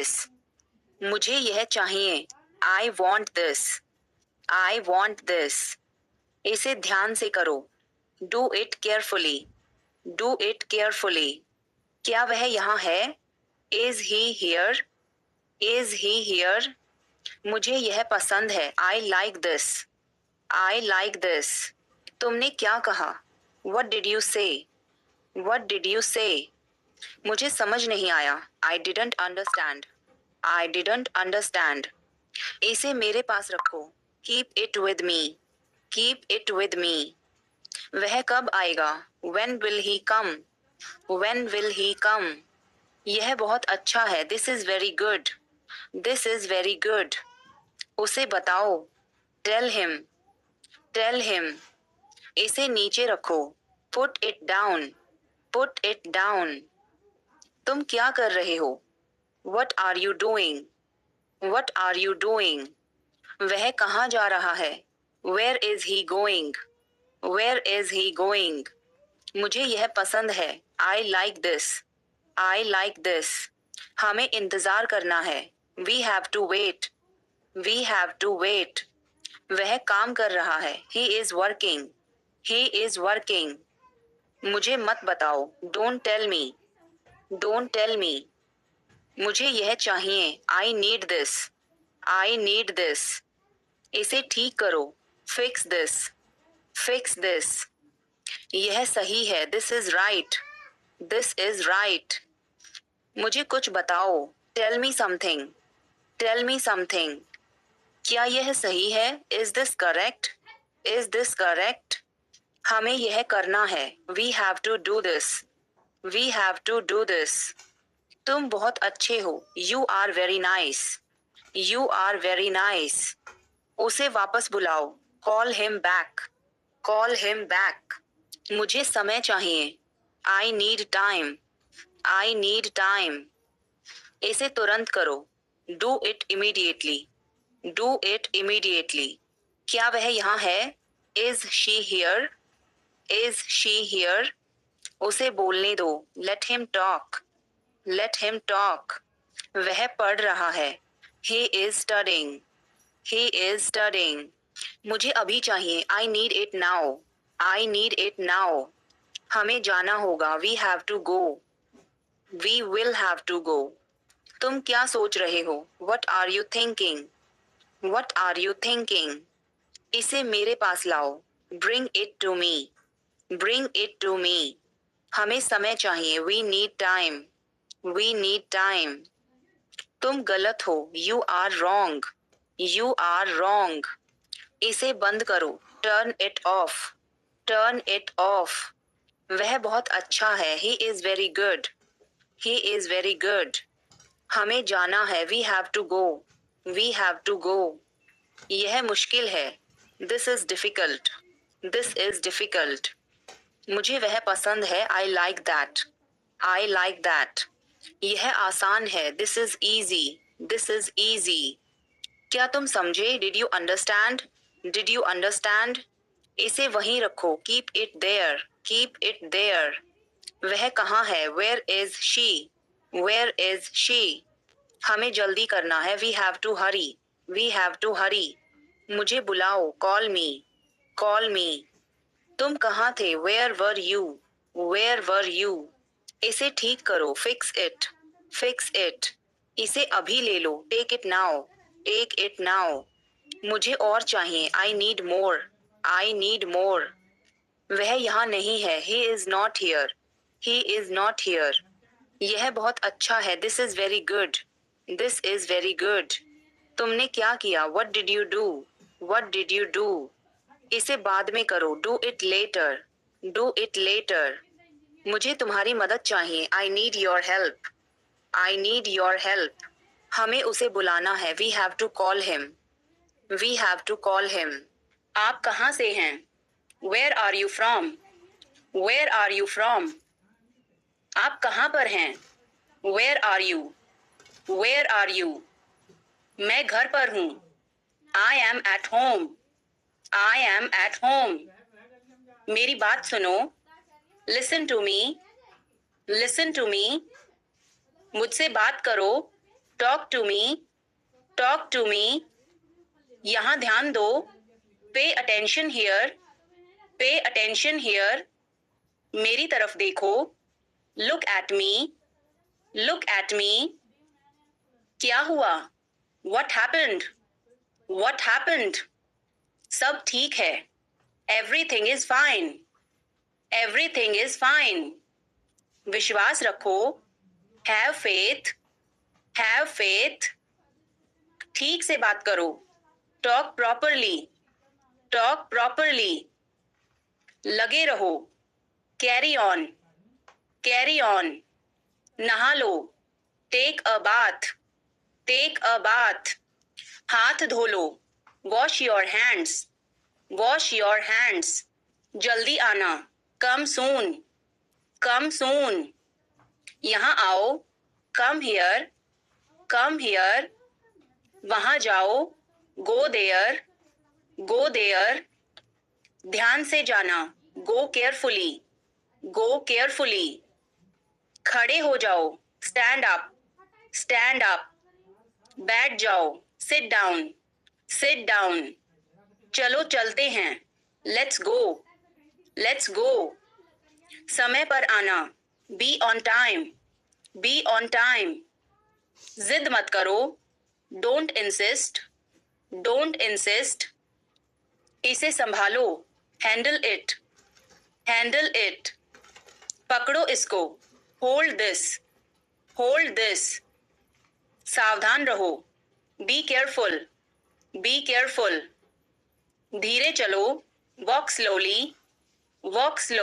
This. मुझे यह चाहिए। I want this. I want this. इसे ध्यान से करो। Do it carefully. Do it carefully. क्या वह यहाँ है? Is he here? Is he here? मुझे यह पसंद है। I like this. I like this. तुमने क्या कहा? वट डिड यू से? वट डिड यू से? मुझे समझ नहीं आया। I didn't understand. I didn't understand. इसे मेरे पास रखो। Keep it with me. Keep it with me. वह कब आएगा? When will he come? When will he come? यह बहुत अच्छा है। This is very good. This is very good. उसे बताओ। Tell him. Tell him. इसे नीचे रखो। Put it down. Put it down. तुम क्या कर रहे हो? What are you doing? What are you doing? वह कहाँ जा रहा है? Where is he going? Where is he going? मुझे यह पसंद है। I like this. I like this. हमें इंतजार करना है। We have to wait. We have to wait. वह काम कर रहा है। He is working. He is working. मुझे मत बताओ। Don't tell me. Don't tell me. मुझे यह चाहिए। I need this. I need this. इसे ठीक करो। Fix this. Fix this. यह सही है। This is right. This is right. मुझे कुछ बताओ। Tell me something. Tell me something. क्या यह सही है? Is this correct? Is this correct? हमें यह करना है। We have to do this. We have to do this. तुम बहुत अच्छे हो। You are very nice. You are very nice. उसे वापस बुलाओ। Call him back. Call him back. मुझे समय चाहिए। I need time. I need time. इसे तुरंत करो। Do it immediately. Do it immediately. क्या वह यहाँ है? Is she here? Is she here? उसे बोलने दो। Let him talk. Let him talk. वह पढ़ रहा है। He is studying. He is studying. मुझे अभी चाहिए। I need it now. I need it now. हमें जाना होगा। We have to go. We will have to go. तुम क्या सोच रहे हो? What are you thinking? What are you thinking? इसे मेरे पास लाओ। Bring it to me. Bring it to me. हमें समय चाहिए। We need time. We need time. तुम गलत हो। You are wrong. You are wrong. इसे बंद करो। Turn it off. Turn it off. वह बहुत अच्छा है। He is very good. He is very good. हमें जाना है। We have to go. We have to go. यह मुश्किल है। This is difficult. This is difficult. मुझे वह पसंद है। I like that. I like that. यह आसान है। This is easy. This is easy. क्या तुम समझे? Did you understand? Did you understand? इसे वहीं रखो। Keep it there. Keep it there. वह कहाँ है? Where is she? Where is she? हमें जल्दी करना है। We have to hurry. We have to hurry. मुझे बुलाओ। Call me. Call me. तुम कहाँ थे? Where were you? Where were you? इसे ठीक करो। Fix it. Fix it. इसे अभी ले लो। Take it now. Take it now. मुझे और चाहिए। I need more. I need more. वह यहाँ नहीं है। He is not here. He is not here. यह बहुत अच्छा है। This is very good. This is very good. तुमने क्या किया? What did you do? What did you do? इसे बाद में करो। Do it later. Do it later. मुझे तुम्हारी मदद चाहिए। I need your help. I need your help. हमें उसे बुलाना है। We have to call him. We have to call him. आप कहाँ से हैं? Where are you from? Where are you from? आप कहाँ पर हैं? Where are you? Where are you? मैं घर पर हूँ। I am at home. I am at home. मेरी बात सुनो। Listen to me. Listen to me. मुझसे बात करो। Talk to me, talk to me. यहाँ ध्यान दो, pay attention here, pay attention here. मेरी तरफ देखो, look at me, look at me. क्या हुआ, What happened? What happened? सब ठीक है, Everything is fine. Everything is fine. विश्वास रखो, Have faith. Have faith. ठीक से बात करो, Talk properly. Talk properly. लगे रहो, Carry on. Carry on. नहा लो, Take a bath. Take a bath. हाथ धो लो, Wash your hands. Wash your hands. जल्दी आना, Come soon. Come soon. यहाँ आओ, Come here. Come here. वहाँ जाओ, Go there. Go there. ध्यान से जाना, Go carefully. Go carefully. खड़े हो जाओ, Stand up. Stand up. बैठ जाओ, Sit down. Sit down. चलो चलते हैं, Let's go. Let's go. समय पर आना, Be on time. Be on time. जिद मत करो, Don't insist. Don't insist. इसे संभालो, Handle it. Handle it. पकड़ो इसको, Hold this. Hold this. सावधान रहो, Be careful. Be careful. धीरे चलो, Walk slowly. Walk slowly.